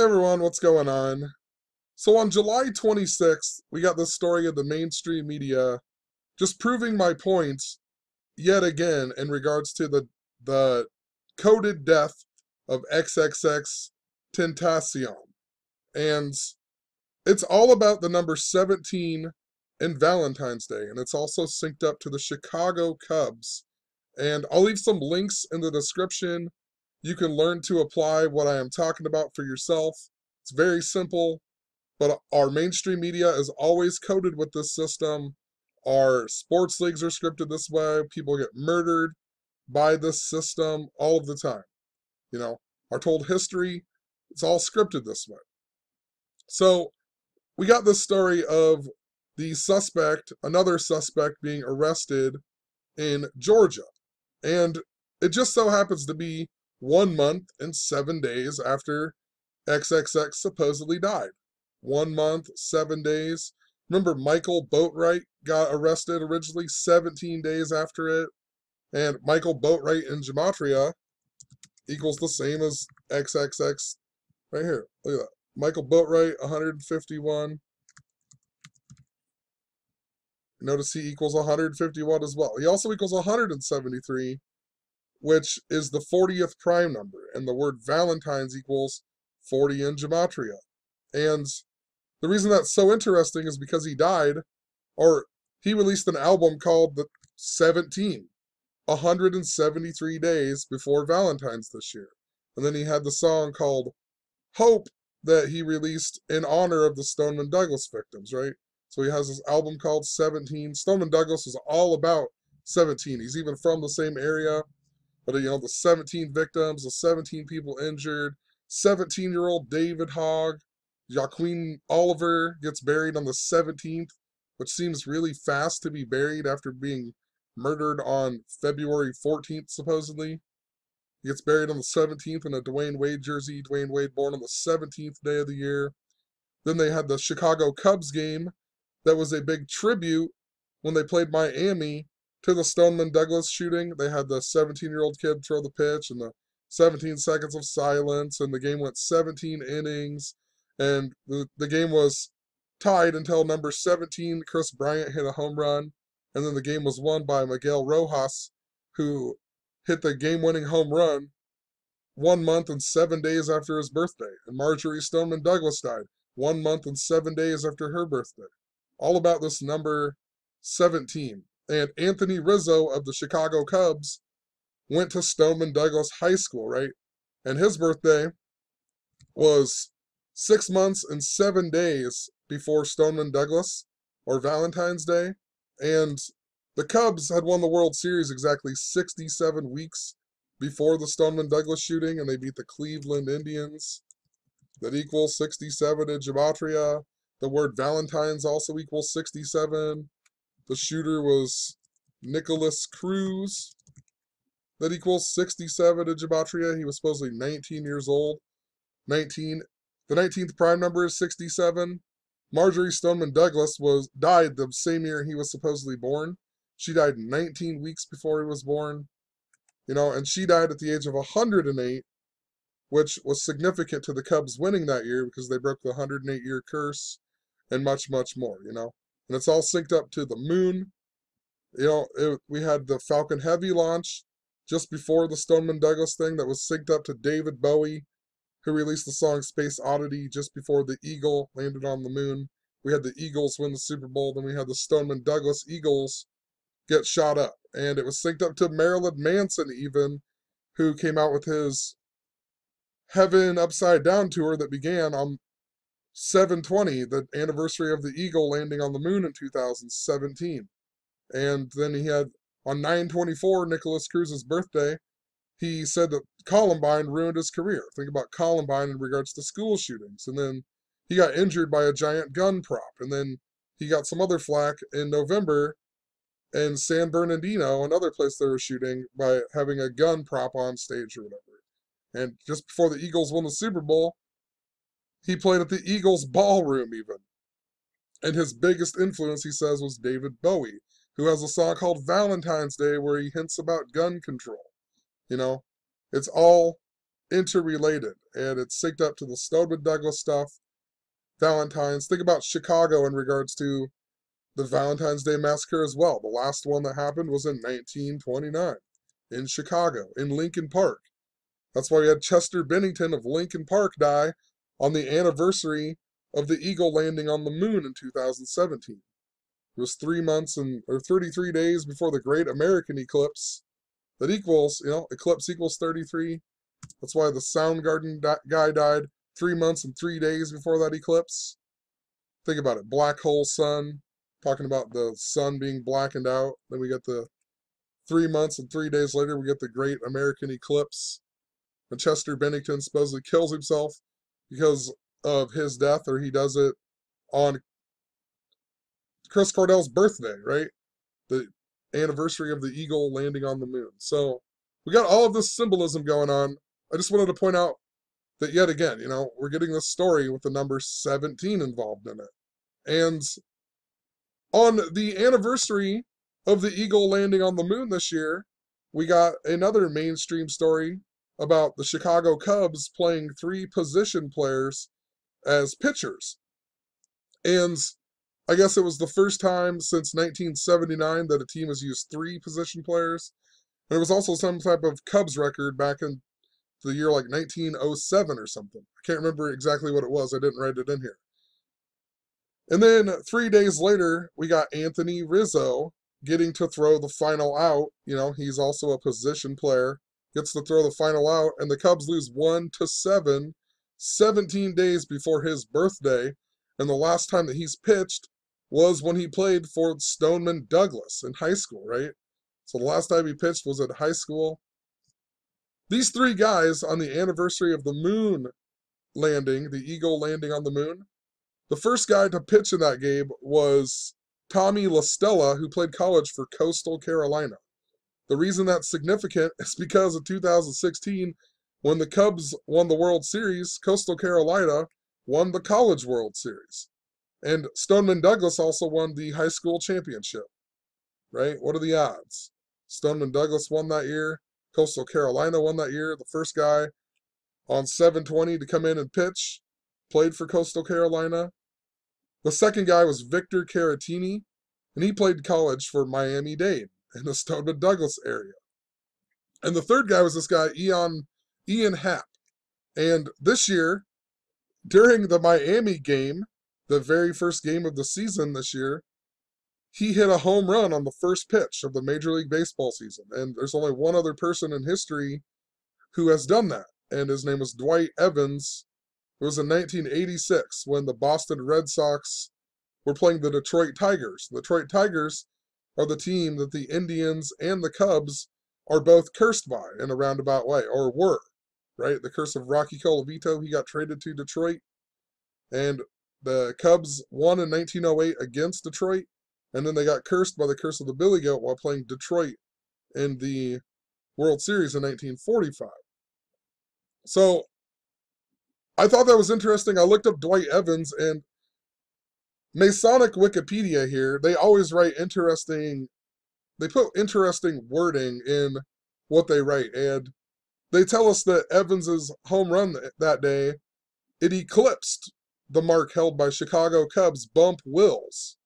Hey everyone, what's going on? So on July 26th, we got this story of the mainstream media just proving my point yet again in regards to the coded death of XXXTentacion. And it's all about the number 17 in Valentine's Day, and it's also synced up to the Chicago Cubs. And I'll leave some links in the description. You can learn to apply what I am talking about for yourself. It's very simple. But our mainstream media is always coded with this system. Our sports leagues are scripted this way. People get murdered by this system all of the time. You know, our told history, it's all scripted this way. So we got this story of the suspect, another suspect being arrested in Georgia. And it just so happens to be 1 month and 7 days after XXX supposedly died. 1 month, 7 days. Remember, Michael Boatwright got arrested originally 17 days after it. And Michael Boatwright in gematria equals the same as XXX right here. Look at that. Michael Boatwright, 151. Notice he equals 151 as well. He also equals 173, which is the 40th prime number. And the word Valentine's equals 40 in gematria. And the reason that's so interesting is because he died, or he released an album called The 17, 173 days before Valentine's this year. And then he had the song called Hope that he released in honor of the Stoneman Douglas victims, right? So he has this album called 17. Stoneman Douglas is all about 17. He's even from the same area. But, the 17 victims, the 17 people injured, 17-year-old David Hogg, Joaquin Oliver gets buried on the 17th, which seems really fast to be buried after being murdered on February 14th, supposedly. He gets buried on the 17th in a Dwayne Wade jersey. Dwayne Wade born on the 17th day of the year. Then they had the Chicago Cubs game that was a big tribute when they played Miami to the Stoneman Douglas shooting. They had the 17-year-old kid throw the pitch and the 17 seconds of silence, and the game went 17 innings. And the game was tied until number 17, Chris Bryant, hit a home run. And then the game was won by Miguel Rojas, who hit the game-winning home run 1 month and 7 days after his birthday. And Marjorie Stoneman Douglas died 1 month and 7 days after her birthday. All about this number 17. And Anthony Rizzo of the Chicago Cubs went to Stoneman Douglas High School, right? And his birthday was 6 months and 7 days before Stoneman Douglas, or Valentine's Day. And the Cubs had won the World Series exactly 67 weeks before the Stoneman Douglas shooting, and they beat the Cleveland Indians. That equals 67 in gematria. The word Valentine's also equals 67. The shooter was Nicholas Cruz. That equals 67 in gematria. He was supposedly 19 years old. 19. The 19th prime number is 67. Marjorie Stoneman Douglas died the same year he was supposedly born. She died 19 weeks before he was born. And she died at the age of 108, which was significant to the Cubs winning that year because they broke the 108-year curse and much, much more, And it's all synced up to the moon. We had the Falcon Heavy launch just before the Stoneman Douglas thing that was synced up to David Bowie, who released the song Space Oddity just before the Eagle landed on the moon. We had the Eagles win the Super Bowl, then we had the Stoneman Douglas Eagles get shot up. And it was synced up to Marilyn Manson even, who came out with his Heaven Upside Down tour that began on 7/20, the anniversary of the Eagle landing on the moon in 2017. And then he had, on 9/24, Nicholas Cruz's birthday, he said that Columbine ruined his career. Think about Columbine in regards to school shootings. And then he got injured by a giant gun prop. And then he got some other flack in November in San Bernardino, another place they were shooting, by having a gun prop on stage or whatever. And just before the Eagles won the Super Bowl, he played at the Eagles ballroom even. And his biggest influence, he says, was David Bowie, who has a song called Valentine's Day where he hints about gun control. It's all interrelated, and it's synced up to the Stoneman-Douglas stuff, Valentine's. Think about Chicago in regards to the Valentine's Day Massacre as well. The last one that happened was in 1929 in Chicago, in Lincoln Park. That's why we had Chester Bennington of Lincoln Park die on the anniversary of the Eagle landing on the moon in 2017. It was 3 months or 33 days before the Great American Eclipse. That equals, eclipse equals 33. That's why the Soundgarden guy died 3 months and 3 days before that eclipse. Think about it. Black hole sun, talking about the sun being blackened out. Then we get the 3 months and 3 days later, we get the Great American Eclipse. And Chester Bennington supposedly kills himself because of his death, or he does it on Chris Cordell's birthday, right? The anniversary of the Eagle landing on the moon. So we got all of this symbolism going on. I just wanted to point out that yet again, we're getting this story with the number 17 involved in it. And on the anniversary of the Eagle landing on the moon this year, we got another mainstream story about the Chicago Cubs playing 3 position players as pitchers. And I guess it was the first time since 1979 that a team has used 3 position players. And it was also some type of Cubs record back in the year like 1907 or something. I can't remember exactly what it was. I didn't write it in here. And then 3 days later, we got Anthony Rizzo getting to throw the final out. He's also a position player. Gets to throw the final out, and the Cubs lose 1-7, 17 days before his birthday. And the last time that he's pitched was when he played for Stoneman-Douglas in high school, right? So the last time he pitched was at high school. These 3 guys on the anniversary of the moon landing, the Eagle landing on the moon, the first guy to pitch in that game was Tommy LaStella, who played college for Coastal Carolina. The reason that's significant is because in 2016, when the Cubs won the World Series, Coastal Carolina won the College World Series. And Stoneman-Douglas also won the high school championship, right? What are the odds? Stoneman-Douglas won that year. Coastal Carolina won that year. The first guy on 720 to come in and pitch played for Coastal Carolina. The second guy was Victor Caratini, and he played college for Miami-Dade in the Stoneman-Douglas area. And the third guy was this guy, Ian Happ. And this year, during the Miami game, the very first game of the season this year, he hit a home run on the first pitch of the Major League Baseball season. And there's only one other person in history who has done that. And his name was Dwight Evans. It was in 1986 when the Boston Red Sox were playing the Detroit Tigers. The Detroit Tigers are the team that the Indians and the Cubs are both cursed by in a roundabout way, or were, right? The curse of Rocky Colavito, he got traded to Detroit, and the Cubs won in 1908 against Detroit, and then they got cursed by the curse of the Billy Goat while playing Detroit in the World Series in 1945. So I thought that was interesting. I looked up Dwight Evans, and Masonic Wikipedia here, they always write they put interesting wording in what they write, and they tell us that Evans's home run that day, it eclipsed the mark held by Chicago Cubs Bump Wills.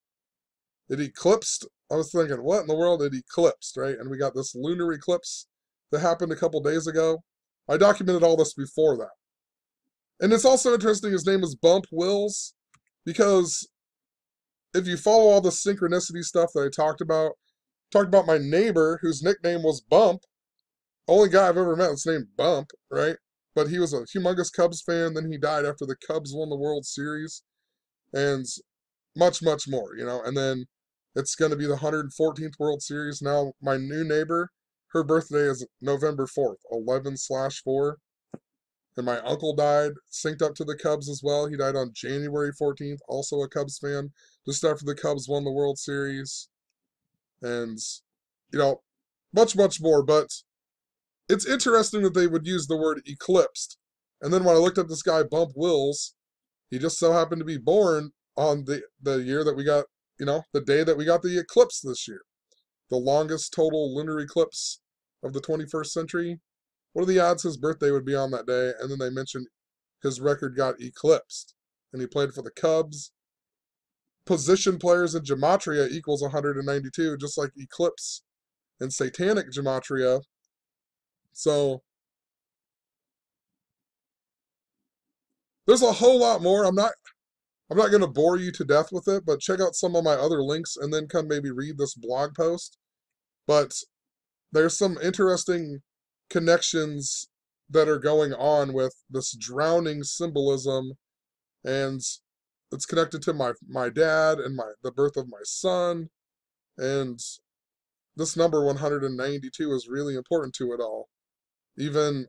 It eclipsed, I was thinking, what in the world? It eclipsed, right? And we got this lunar eclipse that happened a couple days ago. I documented all this before that. And it's also interesting his name is Bump Wills, because if you follow all the synchronicity stuff that I talked about my neighbor whose nickname was Bump, only guy I've ever met that's named Bump, right? But he was a humongous Cubs fan, then he died after the Cubs won the World Series, and much, much more, and then it's going to be the 114th World Series. Now, my new neighbor, her birthday is November 4th, 11/4, and my uncle died, synced up to the Cubs as well. He died on January 14th, also a Cubs fan, just after the Cubs won the World Series. And, much, much more. But it's interesting that they would use the word eclipsed. And then when I looked up this guy, Bump Wills, he just so happened to be born on the year that we got, the day that we got the eclipse this year. The longest total lunar eclipse of the 21st century. what are the odds his birthday would be on that day? And then they mentioned his record got eclipsed, and he played for the Cubs. Position players in gematria equals 192, just like eclipse in satanic gematria. So there's a whole lot more. I'm not going to bore you to death with it, but check out some of my other links and then come maybe read this blog post. But there's some interesting connections that are going on with this drowning symbolism, and it's connected to my dad and the birth of my son, and this number 192 is really important to it all. Even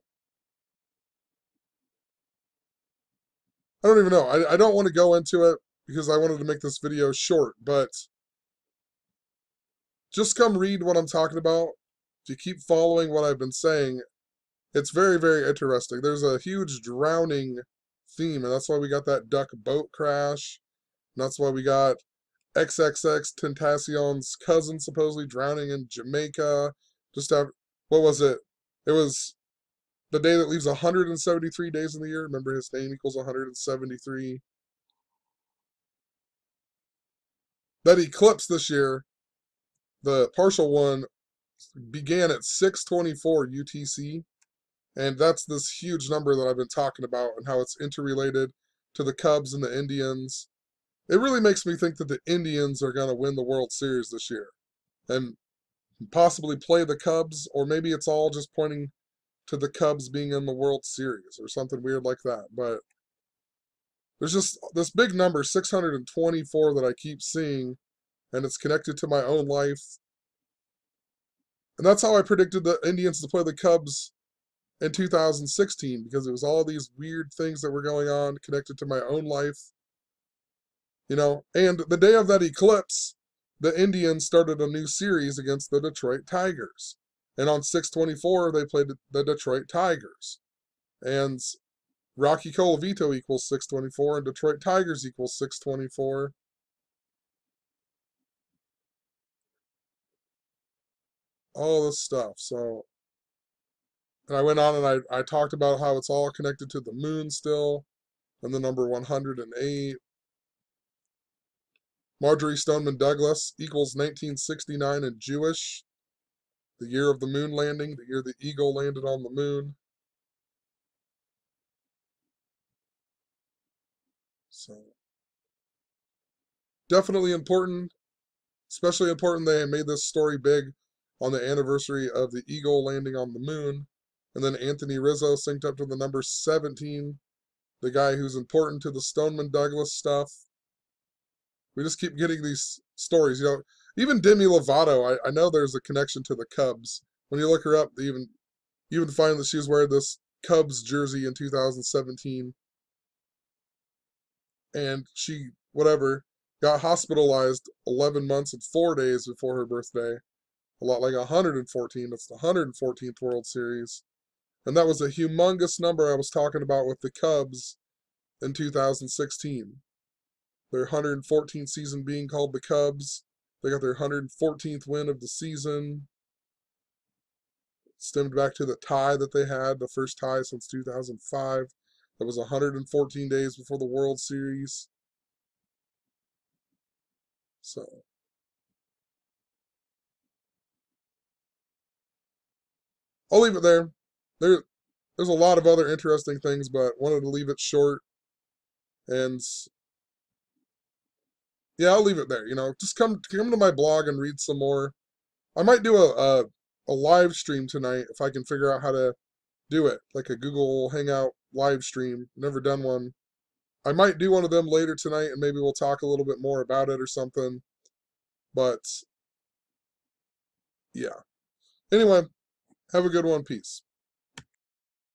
I don't even know. I don't want to go into it because I wanted to make this video short, but just come read what I'm talking about. If you keep following what I've been saying, it's very, very interesting. There's a huge drowning theme, and that's why we got that duck boat crash. And that's why we got XXXTentacion's cousin supposedly drowning in Jamaica. Just after, what was it? It was the day that leaves 173 days in the year. Remember, his name equals 173. That eclipse this year, the partial one, began at 6:24 UTC, and that's this huge number that I've been talking about and how it's interrelated to the Cubs and the Indians. It really makes me think that the Indians are going to win the World Series this year and possibly play the Cubs, or maybe it's all just pointing to the Cubs being in the World Series or something weird like that. But there's just this big number, 624, that I keep seeing, and it's connected to my own life. And that's how I predicted the Indians to play the Cubs in 2016, because it was all these weird things that were going on connected to my own life. You know, and the day of that eclipse, the Indians started a new series against the Detroit Tigers. And on 6/24, they played the Detroit Tigers. And Rocky Colavito equals 6/24, and Detroit Tigers equals 6/24. All this stuff. So, and I went on and I talked about how it's all connected to the moon still, and the number 108. Marjorie Stoneman Douglas equals 1969 in Jewish, the year of the moon landing, the year the eagle landed on the moon. So, definitely important, especially important they made this story big on the anniversary of the eagle landing on the moon. And then Anthony Rizzo synced up to the number 17, the guy who's important to the Stoneman Douglas stuff. We just keep getting these stories, you know. Even Demi Lovato, I know there's a connection to the Cubs. When you look her up, you even find that she was wearing this Cubs jersey in 2017, and she got hospitalized 11 months and 4 days before her birthday. A lot like 114. It's the 114th World Series, and that was a humongous number I was talking about with the Cubs in 2016. Their 114th season being called the Cubs. They got their 114th win of the season. It stemmed back to the tie that they had, the first tie since 2005. That was 114 days before the World Series. So, I'll leave it there. There's a lot of other interesting things, but wanted to leave it short. And yeah, I'll leave it there. You know, just come to my blog and read some more. I might do a live stream tonight if I can figure out how to do it, like a Google Hangout live stream. Never done one. I might do one of them later tonight, and maybe we'll talk a little bit more about it or something. But yeah. Anyway, have a good one. Peace.